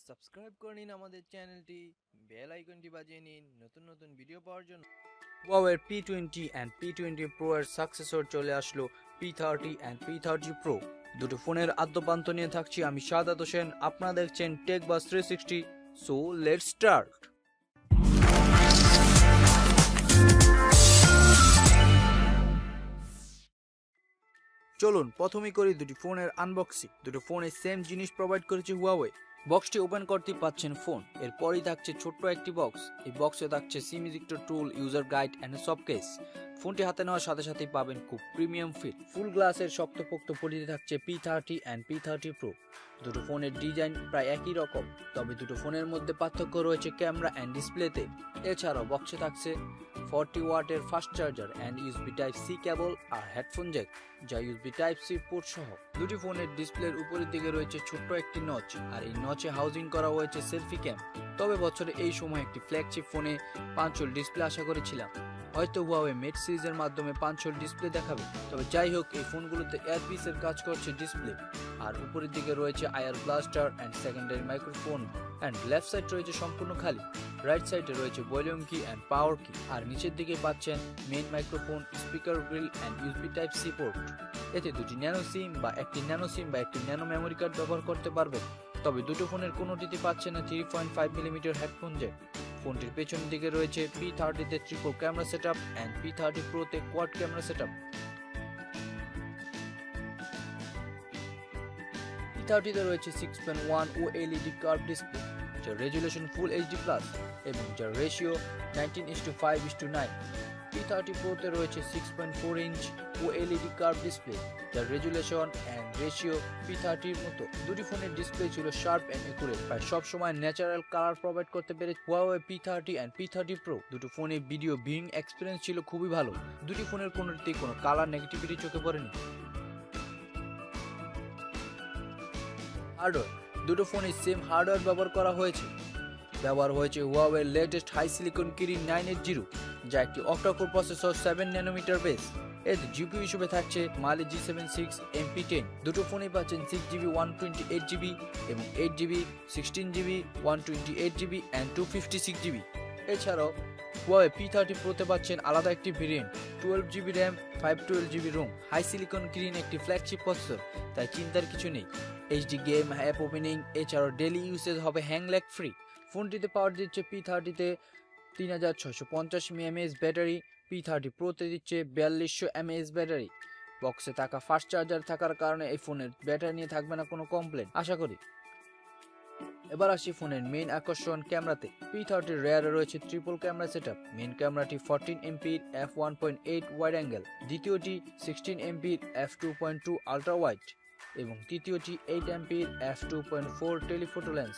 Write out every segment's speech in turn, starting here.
Subscribe করে নিন আমাদের চ্যানেলটি, বেল আইকনটি বাজিয়ে নিন নতুন নতুন ভিডিও পাওয়ার জন্য। Huawei P20 and P20 Pro এর সাকসেসর চলে আসলো P30 and P30 Pro। দুটো ফোনের আদ্যপান্ত নিয়ে থাকছি আমি শাহাদাত হোসেন, আপনারা দেখছেন tech bus 360। So let's start. চলুন প্রথমেই করি দুটি ফোনের আনবক্সিং। দুটো ফোনে সেম জিনিস প্রোভাইড করেছে Huawei। বক্সটি ওপেন করতে পাচ্ছেন ফোন, এরপরই থাকছে ছোট্ট একটি বক্স। এই বক্সে থাকছে SIM ejector tool, user guide and soft case. ফোনটি হাতে নেওয়ার সাথে সাথেই পাবেন খুব প্রিমিয়াম ফিল। ফুল গ্লাসের শক্তপোক্ত বডিতে থাকছে P30 and P30 Pro। দুটো ফোনের ডিজাইন প্রায় একই রকম, তবে দুটো ফোনের মধ্যে পার্থক্য রয়েছে ক্যামেরা এন্ড ডিসপ্লেতে। এছাড়াও বক্সে থাকছে 40 ওয়াটের fast charger and USB type C cable আর হেডফোন জ্যাক, যা ইউএসবি টাইপ সি পোর্ট সহ। দুটি ফোনের ডিসপ্লের উপরের দিকে রয়েছে ছোট্ট একটি নচ, আর এই নচে হাউজিং করা হয়েছে সেলফি ক্যাম। তবে বছরে এই সময় একটি ফ্ল্যাগশিপ ফোনে 5 ডিসপ্লে আশা করেছিলাম, হয়তো Huawei মেট সিরিজের মাধ্যমে 5 ডিসপ্লে দেখাবে। তবে যাই হোক, এই ফোনগুলোতে এয়ারপিসের কাজ করছে ডিসপ্লে, আর উপরের দিকে রয়েছে IR blaster and secondary microphone, and left side রয়েছে সম্পূর্ণ খালি। রাইট সাইডে রয়েছে ভলিউম কি এন্ড পাওয়ার কি, আর নিচের দিকে পাচ্ছেন main microphone, speaker grill and USB type C port. এতে দুটি ন্যানো সিম বা একটি ন্যানো মেমোরি কার্ড ব্যবহার করতে পারবেন। তবে দুটো ফোনের কোনোটিতে পাচ্ছে না 3.5 মিলিমিটার হেডফোন জ্যাক। ফোনটির পেছনের দিকে রয়েছে P30 তে triple camera setup and P30 Pro তে কোয়াড ক্যামেরা সেটআপ। P30 তে রয়েছে 6.1 OLED কার্ভ ডিসপ্লে, যার রেজুলেশন ফুল এইচডি প্লাস এবং যার রেশিও 19:5:9। P30 Pro তে রয়েছে 6.4 ইঞ্চ OLED কার্ভ ডিসপ্লে, যার রেজুলেশন এন্ড রেশিও P30 এর মতো। দুটি ফোনের ডিসপ্লে ছিল শার্প এন্ড একুরেট, প্রায় সব সময় ন্যাচারাল কালার প্রোভাইড করতে পেরে Huawei P30 and P30 Pro। দুটো ফোনে ভিডিও ভিউইং এক্সপেরিয়েন্স ছিল খুবই ভালো। দুটি ফোনের কোনোটিতেই কোনো কালার নেগেটিভিটি চোখে পড়েনি। হার্ডওয়্যার, দুটো ফোনে সেম হার্ডওয়্যার ব্যবহার হয়েছে Huawei latest HiSilicon Kirin 980, যা একটি অক্টা-কোর প্রসেসর 7 ন্যানোমিটার বেস। এতে জিপিইউ হিসেবে থাকছে Mali G76 MP10। দুটো ফোনেই পাচ্ছেন 6GB 128GB এবং 8GB 16GB 128GB and 256GB। এছাড়াও Huawei P30 Pro তে পাচ্ছেন আলাদা একটি variant, 12GB RAM 512GB ROM। HiSilicon Kirin একটি ফ্ল্যাগশিপ প্রসেসর, তাই চিন্তার কিছু নেই। এইচডি গেম, অ্যাপ ওপেনিং, এছাড়াও ডেইলি ইউসেজ হবে হ্যাং ল্যাগ ফ্রি। ফোনটিতে পাওয়ার দিচ্ছে P30 তে 3650 mAh ব্যাটারি, P30 Pro তে দিচ্ছে 4200 mAh ব্যাটারি। বক্সে থাকা ফাস্ট চার্জার থাকার কারণে এই ফোনের ব্যাটারি নিয়ে থাকবে না কোনো কমপ্লেন আশা করি। এবার আসি ফোনের মেইন আকর্ষণ ক্যামেরাতে। P30 রেয়ারে রয়েছে ট্রিপল ক্যামেরা সেটআপ। মেইন ক্যামেরাটি 14 MP f1.8 ওয়াইড অ্যাঙ্গেল, দ্বিতীয়টি 16 MP f2.2 আলট্রা ওয়াইড এবং তৃতীয়টি 8 MP f2.4 টেলিফোটো লেন্স,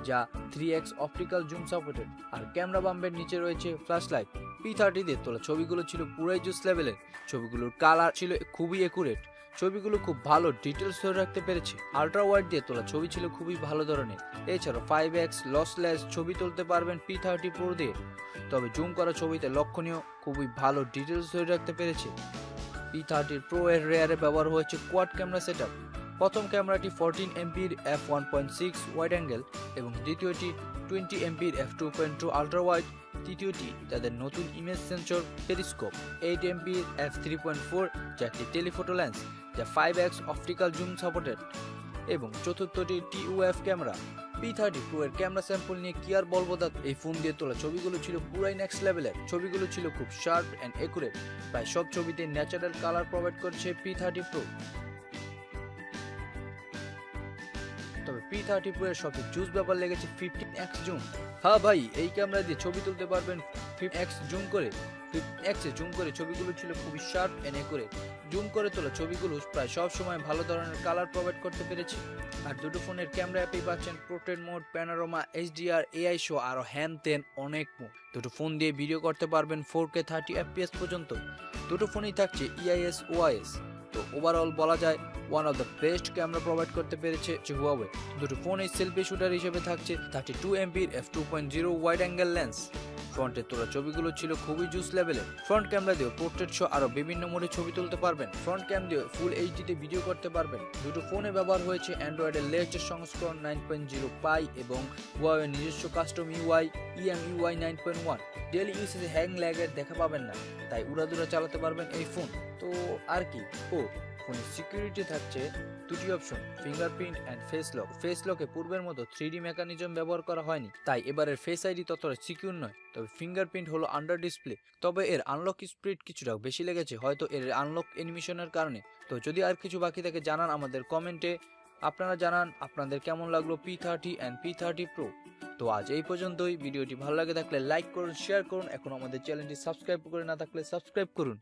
যা 3x অপটিক্যাল জুম সাপোর্টেড। আর ক্যামেরা বাম্পের নিচে রয়েছে ফ্ল্যাশ লাইট। P30 দিয়ে তোলা ছবিগুলো ছিল পুরাই জুস লেভেলের। ছবিগুলোর কালার ছিল খুবই একুরেট, ছবিগুলো খুব ভালো ডিটেলস ধরে রাখতে পেরেছে। আলট্রা ওয়াইড দিয়ে তোলা ছবি ছিল খুবই ভালো ধরনের। এছাড়াও 5x লসলেস ছবি তুলতে পারবেন P30 Pro দিয়ে। তবে জুম করা ছবিতে লক্ষণীয় খুবই ভালো ডিটেলস ধরে রাখতে পেরেছে। P30 Pro এর রেয়ারে ব্যবহার হয়েছে কোয়াড ক্যামেরা সেটআপ। প্রথম ক্যামেরাটি 14 MP f1.6 ওয়াইড অ্যাঙ্গেল এবং দ্বিতীয়টি 20 MP f2.2 আলট্রা ওয়াইড। তৃতীয়টি তাদের নতুন image sensor periscope 8 MP f3.4, যা একটি টেলিফোটো লেন্স, যা 5x অপটিক্যাল জুম সাপোর্টেড। এবং চতুর্থটি TOF ক্যামেরা। P30 Pro এর ক্যামেরা স্যাম্পল নিয়ে কি আর বলবো, এই ফোন দিয়ে তোলা ছবিগুলো ছিল পুরাই নেক্সট লেভেলের। ছবিগুলো ছিল খুব শার্প এন্ড একুরেট, প্রায় সব ছবিতে ন্যাচারাল কালার প্রোভাইড করছে P30 Pro। তবে P30 Pro এর সবচেয়ে জুস ব্যাপার লেগেছে 15x জুম। হ্যাঁ ভাই, এই ক্যামেরা দিয়ে ছবি তুলতে পারবেন 15x জুম করে। 15x এ জুম করে ছবিগুলো ছিল খুবই শার্প এন্ড একুরেট। জুম করে তোলা ছবিগুলো প্রায় সব সময় ভালো ধরনের কালার প্রোভাইড করতে পেরেছে। আর দুটো ফোনের ক্যামেরা অ্যাপেই পাচ্ছেন portrait mode, panorama, HDR, AI show, আরো হ্যান তেন অনেক মোড। দুটো ফোন দিয়ে ভিডিও করতে পারবেন 4K 30 FPS পর্যন্ত। দুটো ফোনেই থাকছে EIS OIS। তো ওভারঅল বলা যায় one of the best camera provide করতে পেরেছে Huawei। দুটো ফোনে সেলফি শুটার হিসেবে থাকছে 32 MP f2.0 wide angle lens ফ্রন্টে তোলা ছবিগুলো ছিল খুবই জুস লেভেলের। ফ্রন্ট ক্যামেরা দিয়ে পোর্ট্রেট সহ আরো বিভিন্ন মোডে ছবি তুলতে পারবেন। ফ্রন্ট ক্যাম দিয়ে ফুল এইচডিতে ভিডিও করতে পারবেন। দুটো ফোনে ব্যবহার হয়েছে অ্যান্ড্রয়েডের লেটেস্ট সংস্করণ 9.0 পাই এবং Huawei নিজস্ব কাস্টম ইউআই EMUI 9.1। ডেইলি ইউসেজে হ্যাং ল্যাগের দেখা পাবেন না, তাই উড়াদুরা চালাতে পারবেন এই ফোন। তো আর কি, ফোনের সিকিউরিটি থাকছে দুটি অপশন, ফিঙ্গারপ্রিন্ট অ্যান্ড ফেস লকে পূর্বের মতো 3D মেকানিজম ব্যবহার করা হয়নি, তাই এবারের ফেস আইডি ততটা সিকিউর নয়। তবে ফিঙ্গারপ্রিন্ট হলো আন্ডার ডিসপ্লে, তবে এর আনলক স্পিড কিছুটা বেশি লেগেছে, হয়তো এর আনলক অ্যানিমেশনের কারণে। তো যদি আর কিছু বাকি থাকে জানান আমাদের কমেন্টে। আপনারা জানান আপনাদের কেমন লাগলো P30 and P30 Pro। তো আজ এই পর্যন্তই। ভিডিওটি ভালো লাগে থাকলে লাইক করুন, শেয়ার করুন। এখন আমাদের চ্যানেলটি সাবস্ক্রাইব করে না থাকলে সাবস্ক্রাইব করুন।